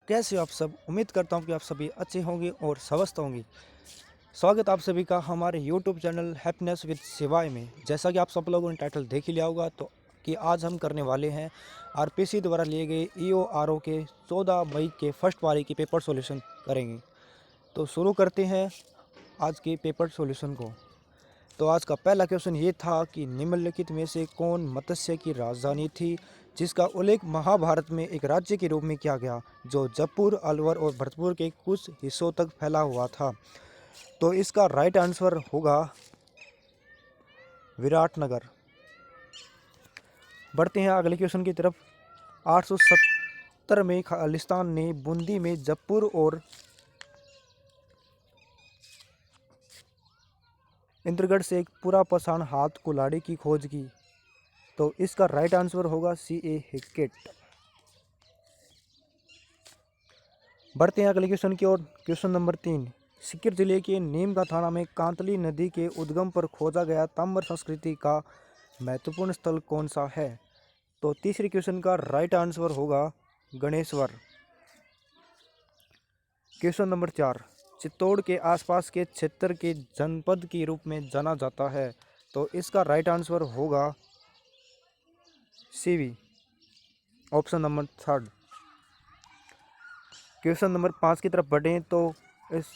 कैसे हो आप सब। उम्मीद करता हूँ कि आप सभी अच्छे होंगे और स्वस्थ होंगे। स्वागत आप सभी का हमारे YouTube चैनल हैप्पीनेस विद शिवाय में। जैसा कि आप सब लोगों ने टाइटल देख ही लिया होगा तो कि आज हम करने वाले हैं आरपीसी द्वारा लिए गए EORO के 14 मई के फर्स्ट पारी की पेपर सॉल्यूशन करेंगे। तो शुरू करते हैं आज के पेपर सॉल्यूशन को। तो आज का पहला क्वेश्चन ये था कि निम्नलिखित में से कौन मत्स्य की राजधानी थी जिसका उल्लेख महाभारत में एक राज्य के रूप में किया गया जो जयपुर, अलवर और भरतपुर के कुछ हिस्सों तक फैला हुआ था। तो इसका राइट आंसर होगा विराटनगर। बढ़ते हैं अगले क्वेश्चन की तरफ। 870 में खालिस्तान ने बूंदी में जयपुर और इंद्रगढ़ से एक पूरा पाषाण हाथ कुल्हाड़ी की खोज की। तो इसका राइट आंसर होगा CA हैकेट। बढ़ते हैं अगले क्वेश्चन की ओर। Question number 3। सीकर जिले के नीम का थाना में कांतली नदी के उद्गम पर खोजा गया ताम्र संस्कृति का महत्वपूर्ण स्थल कौन सा है। तो तीसरे क्वेश्चन का राइट आंसर होगा गणेश्वर। Question number 4। चित्तौड़ के आसपास के क्षेत्र के जनपद के रूप में जाना जाता है। तो इसका राइट आंसर होगा CV, option number 3। Question number 5 की तरफ बढ़ें तो इस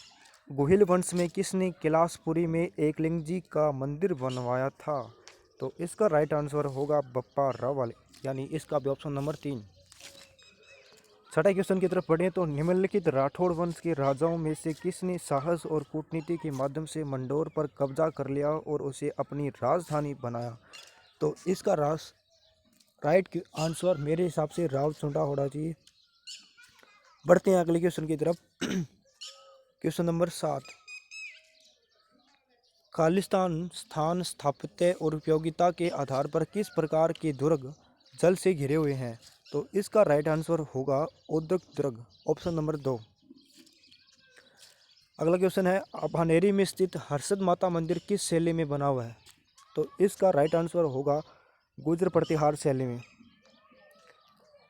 गुहिल वंश में किसने कैलाशपुरी में एकलिंग जी का मंदिर बनवाया था। तो इसका राइट आंसर होगा बप्पा रावल, यानी इसका भी ऑप्शन नंबर 3। छठा क्वेश्चन की तरफ बढ़ें तो निम्नलिखित राठौड़ वंश के राजाओं में से किसने साहस और कूटनीति के माध्यम से मंडोर पर कब्जा कर लिया और उसे अपनी राजधानी बनाया। तो इसका राइट आंसर मेरे हिसाब से राव चुंडा होना चाहिए। बढ़ते हैं अगले क्वेश्चन की तरफ। Question number 7। खालिस्तान स्थान स्थापत्य और उपयोगिता के आधार पर किस प्रकार के दुर्ग जल से घिरे हुए हैं। तो इसका राइट आंसर होगा औद्योगिक दुर्ग, ऑप्शन नंबर 2। अगला क्वेश्चन है अभानेरी में स्थित हर्षद माता मंदिर किस शैली में बना हुआ है। तो इसका राइट आंसर होगा गुर्जर प्रतिहार शैली में।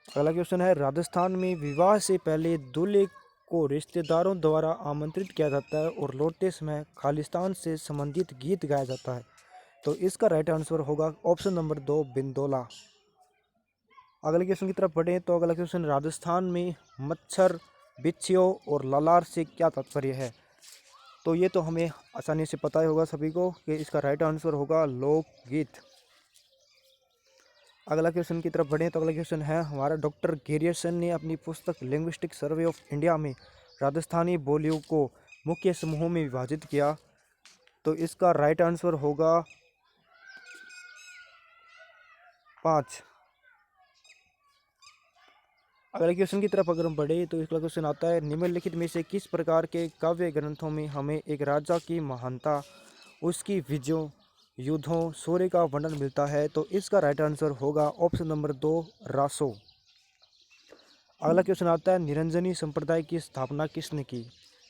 अगला क्वेश्चन है राजस्थान में विवाह से पहले दूल्हे को रिश्तेदारों द्वारा आमंत्रित किया जाता है और लौटते समय खालिस्तान से संबंधित गीत गाया जाता है। तो इसका राइट आंसर होगा ऑप्शन नंबर 2 बिंदोला। अगले क्वेश्चन की तरफ बढ़ें तो अगला क्वेश्चन राजस्थान में मच्छर, बिच्छियों और ललार से क्या तात्पर्य है। तो ये तो हमें आसानी से पता ही होगा सभी को कि इसका राइट आंसर होगा लोकगीत। अगला क्वेश्चन की तरफ बढ़ें तो अगला क्वेश्चन है हमारा डॉक्टर गेरियसन ने अपनी पुस्तक लिंग्विस्टिक सर्वे ऑफ इंडिया में राजस्थानी बोलियों को मुख्य समूहों में विभाजित किया। तो इसका राइट आंसर होगा 5। अगले क्वेश्चन की तरफ अगर हम बढ़े तो इसका क्वेश्चन आता है निम्नलिखित में से किस प्रकार के काव्य ग्रंथों में हमें एक राजा की महानता, उसकी विजयों, युद्धों, शौर्य का वर्णन मिलता है। तो इसका राइट आंसर होगा ऑप्शन नंबर 2 रासो। अगला क्वेश्चन आता है निरंजनी संप्रदाय की स्थापना किसने की।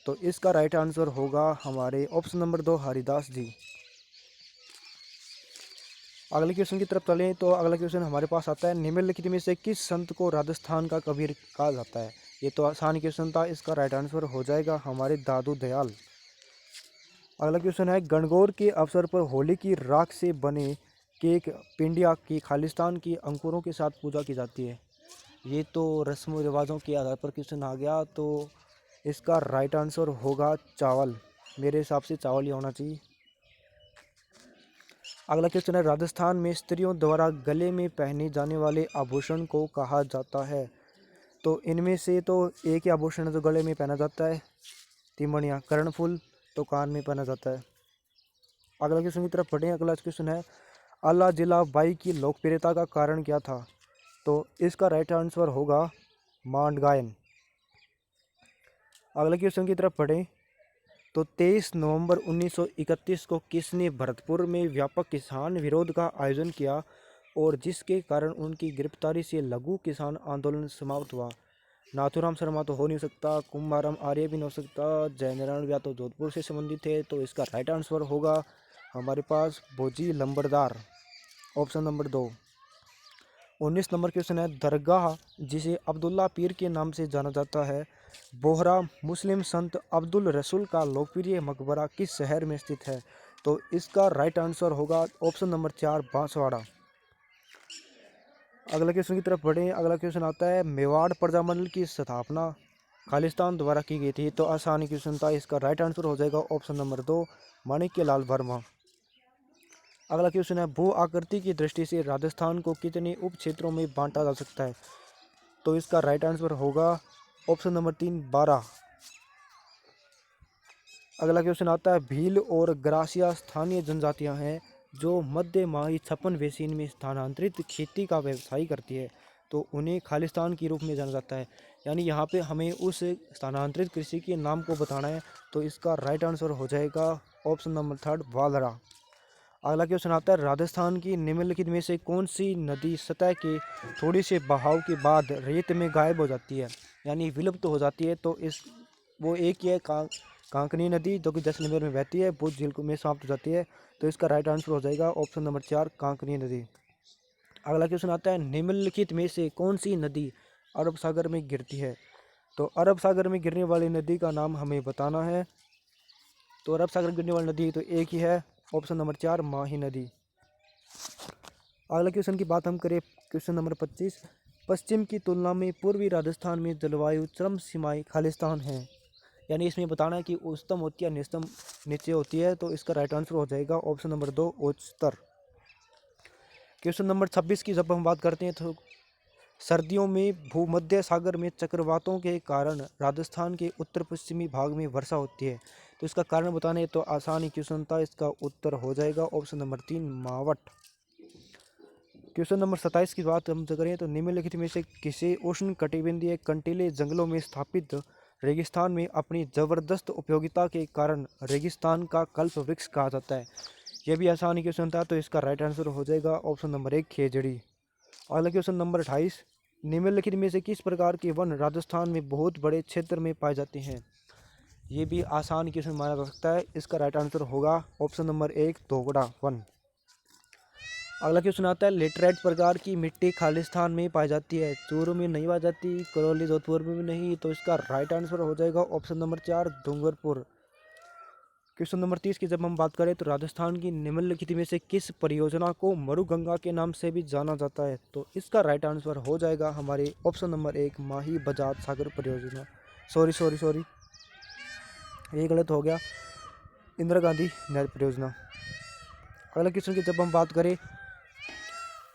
तो इसका राइट आंसर होगा हमारे ऑप्शन नंबर 2 हरिदास जी। अगले क्वेश्चन की तरफ चलें तो अगला क्वेश्चन हमारे पास आता है निम्नलिखित में से किस संत को राजस्थान का कबीर कहा जाता है। ये तो आसान क्वेश्चन था, इसका राइट आंसर हो जाएगा हमारे दादू दयाल। अगला क्वेश्चन है गणगौर के अवसर पर होली की राख से बने केक पिंडिया की खालिस्तान की अंकुरों के साथ पूजा की जाती है। ये तो रस्म रिवाजों के आधार पर क्वेश्चन आ गया, तो इसका राइट आंसर होगा चावल। मेरे हिसाब से चावल ही होना चाहिए। अगला क्वेश्चन है राजस्थान में स्त्रियों द्वारा गले में पहने जाने वाले आभूषण को कहा जाता है। तो इनमें से तो एक ही आभूषण है जो गले में पहना जाता है, तिमणिया। कर्णफूल तो कान में पहना जाता है। अगला क्वेश्चन की तरफ बढ़ें। अगला क्वेश्चन है अल्लाह जिला बाई की लोकप्रियता का कारण क्या था। तो इसका राइट आंसर होगा मांड गायन। अगला क्वेश्चन की तरफ बढ़ें तो 23 नवंबर 1931 को किसने भरतपुर में व्यापक किसान विरोध का आयोजन किया और जिसके कारण उनकी गिरफ्तारी से लघु किसान आंदोलन समाप्त हुआ। नाथूराम शर्मा तो हो नहीं सकता, कुंभाराम आर्य भी नहीं हो सकता, जयनारायण व्यास तो जोधपुर से संबंधित है। तो इसका राइट आंसर होगा हमारे पास भोजी लंबरदार, ऑप्शन नंबर 2। 19 नंबर क्वेश्चन है, दरगाह जिसे अब्दुल्ला पीर के नाम से जाना जाता है, बोहरा मुस्लिम संत अब्दुल रसूल का लोकप्रिय मकबरा किस शहर में स्थित है? तो इसका राइट आंसर होगा ऑप्शन नंबर 4, बांसवाड़ा। अगला क्वेश्चन की तरफ बढ़े। अगला क्वेश्चन आता है, मेवाड़ प्रजामंडल की स्थापना खालिस्तान द्वारा की गई थी। तो आसानी क्वेश्चन था, इसका राइट आंसर हो जाएगा ऑप्शन नंबर 2, माणिक्यलाल वर्मा। अगला क्वेश्चन है, भू आकृति की दृष्टि से राजस्थान को कितने उप क्षेत्रों में बांटा जा सकता है? तो इसका राइट आंसर होगा ऑप्शन नंबर 3, 12। अगला क्वेश्चन आता है, भील और ग्रासिया स्थानीय जनजातियां हैं जो मध्य माही छप्पन बेसिन में स्थानांतरित खेती का व्यवसाय करती है, तो उन्हें खालिस्तान के रूप में जाना जाता है। यानी यहाँ पे हमें उस स्थानांतरित कृषि के नाम को बताना है, तो इसका राइट आंसर हो जाएगा ऑप्शन नंबर 3, वालरा। अगला क्वेश्चन आता है, राजस्थान की निम्नलिखित में से कौन सी नदी सतह के थोड़ी से बहाव के बाद रेत में गायब हो जाती है, यानी विलुप्त हो जाती है? तो इस वो एक ही है, कांकनी नदी, जो कि जैसलमेर में बहती है, भुज झील में समाप्त हो जाती है। तो इसका राइट आंसर हो जाएगा ऑप्शन नंबर 4, कांकनी नदी। अगला क्वेश्चन आता है, निम्नलिखित में से कौन सी नदी अरब सागर में गिरती है? तो अरब सागर में गिरने वाली नदी का नाम हमें बताना है। तो अरब सागर में गिरने वाली नदी तो एक ही है, ऑप्शन नंबर 4, माही नदी। अगला क्वेश्चन की बात हम करें, क्वेश्चन नंबर 25, पश्चिम की तुलना में पूर्वी राजस्थान में जलवायु चरम सीमाई खालिस्तान है, यानी इसमें बताना है कि उच्चतम होती है निस्तम नीचे होती है। तो इसका राइट आंसर हो जाएगा ऑप्शन नंबर 2, उच्चतर। क्वेश्चन नंबर 26 की जब हम बात करते हैं, तो सर्दियों में भूमध्य सागर में चक्रवातों के कारण राजस्थान के उत्तर पश्चिमी भाग में वर्षा होती है। तो इसका कारण बताने तो आसानी क्वेश्चन था, इसका उत्तर हो जाएगा ऑप्शन नंबर 3, मावट। क्वेश्चन नंबर 27 की बात हम करें, तो निम्नलिखित में से किसे उष्ण कटिबंधीय कंटीले जंगलों में स्थापित रेगिस्तान में अपनी जबरदस्त उपयोगिता के कारण रेगिस्तान का कल्प वृक्ष कहा जाता है? यह भी आसानी क्वेश्चन था, तो इसका राइट आंसर हो जाएगा ऑप्शन नंबर 1, खेजड़ी। अगला क्वेश्चन नंबर 28, निम्नलिखित में से किस प्रकार के वन राजस्थान में बहुत बड़े क्षेत्र में पाए जाते हैं? ये भी आसान क्वेश्चन माना जा सकता है। इसका राइट आंसर होगा ऑप्शन नंबर 1, दोगड़ा वन। अगला क्वेश्चन आता है, लेटराइट प्रकार की मिट्टी खालिस्तान में पाई जाती है, चूरू में नहीं पाई जाती, करौली जोधपुर में भी नहीं। तो इसका राइट आंसर हो जाएगा option number 4, Dungarpur. Question number 30 की जब हम बात करें, तो राजस्थान की निम्नलिखित में से किस परियोजना को मरुगंगा के नाम से भी जाना जाता है? तो इसका राइट आंसर हो जाएगा हमारे ऑप्शन नंबर 1, माही बजाज सागर परियोजना। सॉरी ये गलत हो गया, इंदिरा गांधी नहर परियोजना। अगला क्वेश्चन की जब हम बात करें,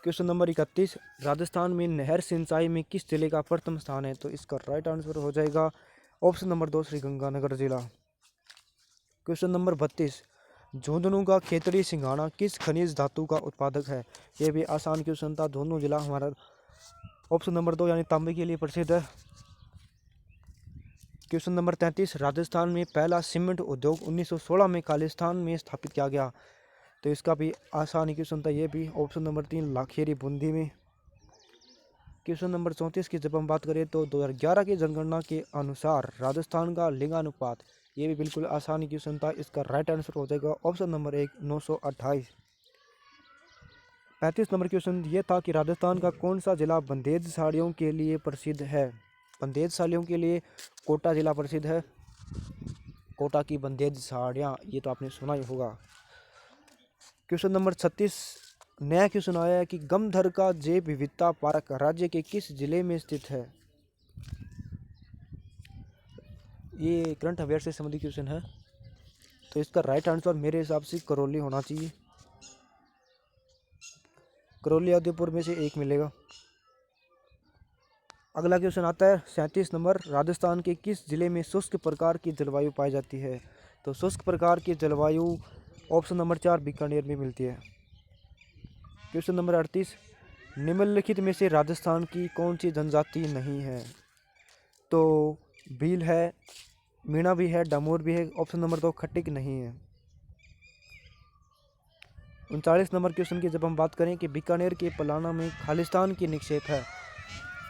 क्वेश्चन नंबर 31, राजस्थान में नहर सिंचाई में किस जिले का प्रथम स्थान है? तो इसका राइट आंसर हो जाएगा ऑप्शन नंबर 2, श्रीगंगानगर जिला। क्वेश्चन नंबर 32, झुंझुनू का खेतड़ी सिंघाड़ा किस खनिज धातु का उत्पादक है? यह भी आसान क्वेश्चन था। झुंझुनू जिला हमारा ऑप्शन नंबर 2 यानी तांबे के लिए प्रसिद्ध है। क्वेश्चन नंबर 33, राजस्थान में पहला सीमेंट उद्योग 1916 में खालिस्तान में स्थापित किया गया। तो इसका भी आसान क्वेश्चन था, ये भी ऑप्शन नंबर 3, लाखेरी बूंदी में। क्वेश्चन नंबर 34 की जब हम बात करें, तो 2011 की जनगणना के अनुसार राजस्थान का लिंगानुपात, ये भी बिल्कुल आसान क्वेश्चन था। इसका राइट आंसर हो जाएगा ऑप्शन नंबर 1, 928। 35 नंबर क्वेश्चन ये था कि राजस्थान का कौन सा जिला बंदेज साड़ियों के लिए प्रसिद्ध है? बंदेज साड़ियों के लिए कोटा जिला प्रसिद्ध है। कोटा की बंदेज साड़ियाँ, ये तो आपने सुना ही होगा। क्वेश्चन नंबर 36, नया क्वेश्चन आया है कि गमधर का जैव विविधता पार्क राज्य के किस जिले में स्थित है? ये करंट अफेयर से संबंधित क्वेश्चन है, तो इसका राइट आंसर मेरे हिसाब से करौली होना चाहिए। करौली उदयपुर में से एक मिलेगा। अगला क्वेश्चन आता है 37 नंबर, राजस्थान के किस जिले में शुष्क प्रकार की जलवायु पाई जाती है? तो शुष्क प्रकार की जलवायु ऑप्शन नंबर 4, बीकानेर में मिलती है। क्वेश्चन नंबर 38, निम्नलिखित में से राजस्थान की कौन सी जनजाति नहीं है? तो भील है, मीणा भी है, डामोर भी है, ऑप्शन नंबर 2, खट्टिक नहीं है। 39 नंबर क्वेश्चन की जब हम बात करें कि बीकानेर के पलाना में खालिस्तान की निक्षेप है,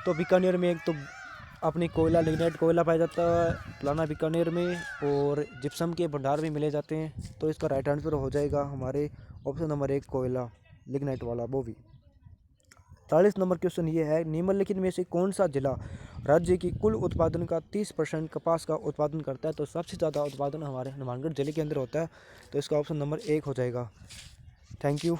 तो बीकानेर में एक तो अपनी कोयला, लिग्नाइट कोयला पाया जाता है पलाना बीकानेर में, और जिप्सम के भंडार भी मिले जाते हैं। तो इसका राइट आंसर हो जाएगा हमारे ऑप्शन नंबर 1, कोयला लिग्नाइट वाला, वो भी। 40 नंबर क्वेश्चन ये है, निम्नलिखित में से कौन सा जिला राज्य की कुल उत्पादन का 30% कपास का उत्पादन करता है? तो सबसे ज़्यादा उत्पादन हमारे हनुमानगढ़ जिले के अंदर होता है, तो इसका ऑप्शन नंबर 1 हो जाएगा। Thank you.